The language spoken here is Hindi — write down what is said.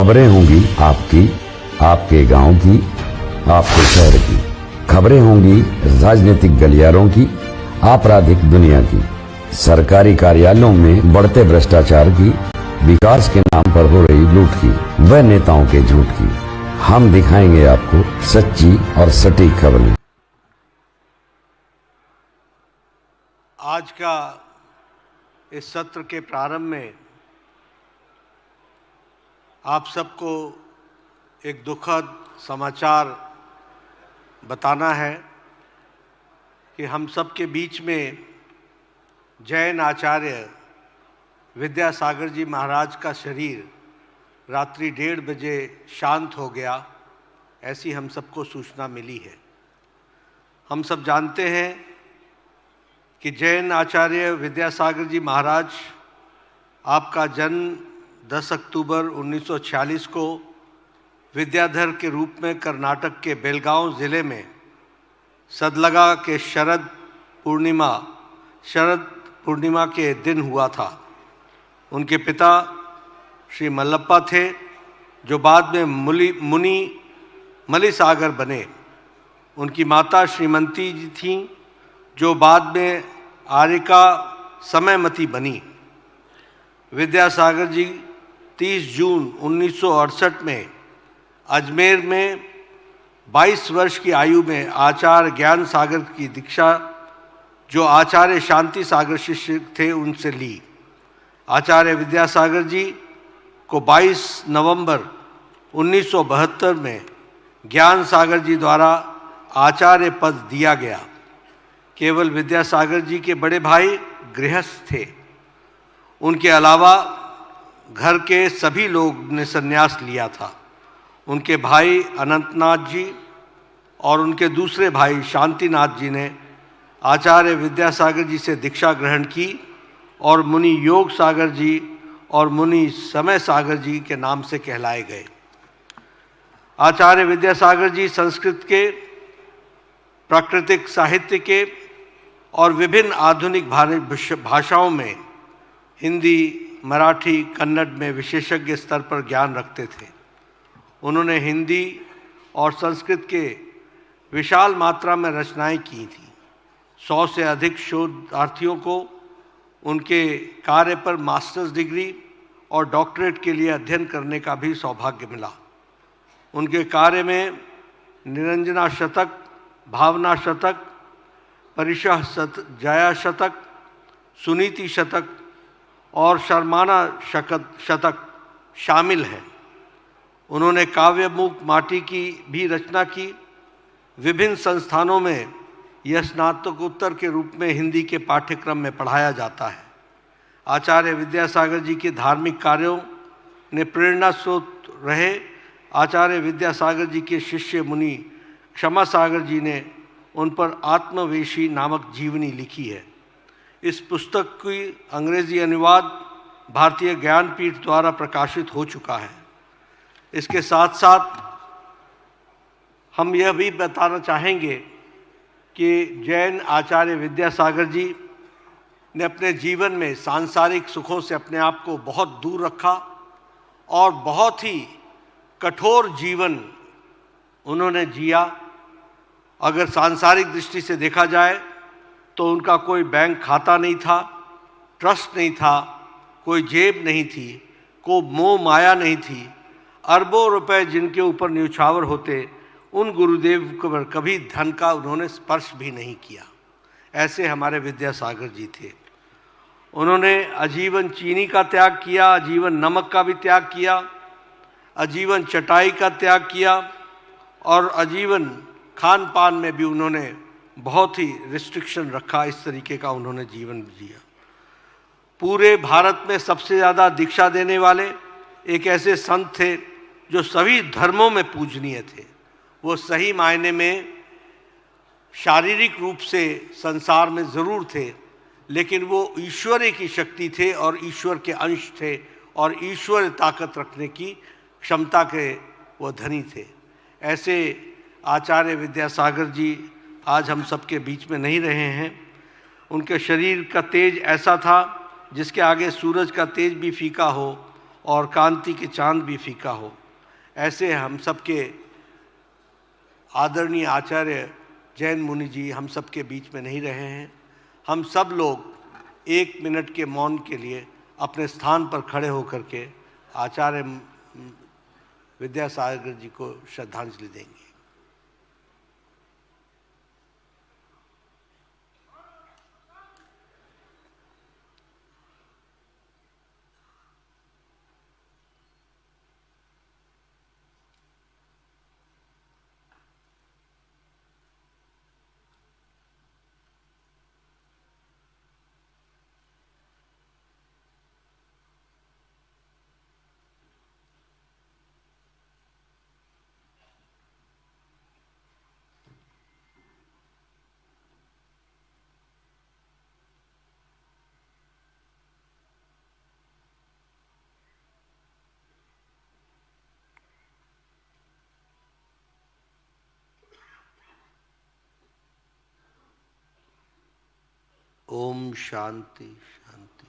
खबरें होंगी आपकी, आपके गांव की, आपके शहर की। खबरें होंगी राजनीतिक गलियारों की, आपराधिक दुनिया की, सरकारी कार्यालयों में बढ़ते भ्रष्टाचार की, विकास के नाम पर हो रही लूट की, व नेताओं के झूठ की। हम दिखाएंगे आपको सच्ची और सटीक खबरें। आज का इस सत्र के प्रारंभ में आप सबको एक दुखद समाचार बताना है कि हम सब के बीच में जैन आचार्य विद्यासागर जी महाराज का शरीर रात्रि 1:30 बजे शांत हो गया, ऐसी हम सबको सूचना मिली है। हम सब जानते हैं कि जैन आचार्य विद्यासागर जी महाराज, आपका जन्म 10 अक्टूबर 1946 को विद्याधर के रूप में कर्नाटक के बेलगांव ज़िले में सदलगा के शरद पूर्णिमा के दिन हुआ था। उनके पिता श्री मल्लप्पा थे, जो बाद में मुनि मलिसागर बने। उनकी माता श्रीमती जी थीं, जो बाद में आर्यका समयमती बनी। विद्यासागर जी 30 जून 1968 में अजमेर में 22 वर्ष की आयु में आचार्य ज्ञान सागर की दीक्षा, जो आचार्य शांति सागर शिष्य थे, उनसे ली। आचार्य विद्यासागर जी को 22 नवंबर 1972 में ज्ञान सागर जी द्वारा आचार्य पद दिया गया। केवल विद्यासागर जी के बड़े भाई गृहस्थ थे। उनके अलावा घर के सभी लोग ने संन्यास लिया था। उनके भाई अनंतनाथ जी और उनके दूसरे भाई शांतिनाथ जी ने आचार्य विद्यासागर जी से दीक्षा ग्रहण की और मुनि योग सागर जी और मुनि समय सागर जी के नाम से कहलाए गए। आचार्य विद्यासागर जी संस्कृत के, प्राकृतिक साहित्य के और विभिन्न आधुनिक भाषाओं में हिंदी, मराठी, कन्नड़ में विशेषज्ञ स्तर पर ज्ञान रखते थे। उन्होंने हिंदी और संस्कृत के विशाल मात्रा में रचनाएं की थीं। 100 से अधिक शोधार्थियों को उनके कार्य पर मास्टर्स डिग्री और डॉक्टरेट के लिए अध्ययन करने का भी सौभाग्य मिला। उनके कार्य में निरंजना शतक, भावना शतक, परिशः जया शतक, सुनीति शतक और शर्माना शतक शामिल है। उन्होंने काव्यमुख माटी की भी रचना की। विभिन्न संस्थानों में यह स्नातकोत्तर के रूप में हिंदी के पाठ्यक्रम में पढ़ाया जाता है। आचार्य विद्यासागर जी के धार्मिक कार्यों ने प्रेरणा स्रोत रहे। आचार्य विद्यासागर जी के शिष्य मुनि क्षमा सागर जी ने उन पर आत्मवेशी नामक जीवनी लिखी है। इस पुस्तक की अंग्रेजी अनुवाद भारतीय ज्ञानपीठ द्वारा प्रकाशित हो चुका है। इसके साथ साथ हम यह भी बताना चाहेंगे कि जैन आचार्य विद्यासागर जी ने अपने जीवन में सांसारिक सुखों से अपने आप को बहुत दूर रखा और बहुत ही कठोर जीवन उन्होंने जिया। अगर सांसारिक दृष्टि से देखा जाए तो उनका कोई बैंक खाता नहीं था, ट्रस्ट नहीं था, कोई जेब नहीं थी, कोई मोह माया नहीं थी। अरबों रुपए जिनके ऊपर न्यौछावर होते, उन गुरुदेव पर कभी धन का उन्होंने स्पर्श भी नहीं किया। ऐसे हमारे विद्यासागर जी थे। उन्होंने आजीवन चीनी का त्याग किया, आजीवन नमक का भी त्याग किया, आजीवन चटाई का त्याग किया और आजीवन खान पान में भी उन्होंने बहुत ही रिस्ट्रिक्शन रखा। इस तरीके का उन्होंने जीवन जिया। पूरे भारत में सबसे ज़्यादा दीक्षा देने वाले एक ऐसे संत थे जो सभी धर्मों में पूजनीय थे। वो सही मायने में शारीरिक रूप से संसार में ज़रूर थे, लेकिन वो ईश्वरीय की शक्ति थे और ईश्वर के अंश थे और ईश्वर ताकत रखने की क्षमता के वो धनी थे। ऐसे आचार्य विद्यासागर जी आज हम सबके बीच में नहीं रहे हैं। उनके शरीर का तेज ऐसा था जिसके आगे सूरज का तेज भी फीका हो और कांति के चांद भी फीका हो। ऐसे हम सबके आदरणीय आचार्य जैन मुनि जी हम सबके बीच में नहीं रहे हैं। हम सब लोग 1 मिनट के मौन के लिए अपने स्थान पर खड़े होकर के आचार्य विद्यासागर जी को श्रद्धांजलि देंगे। ओम शांति शांति।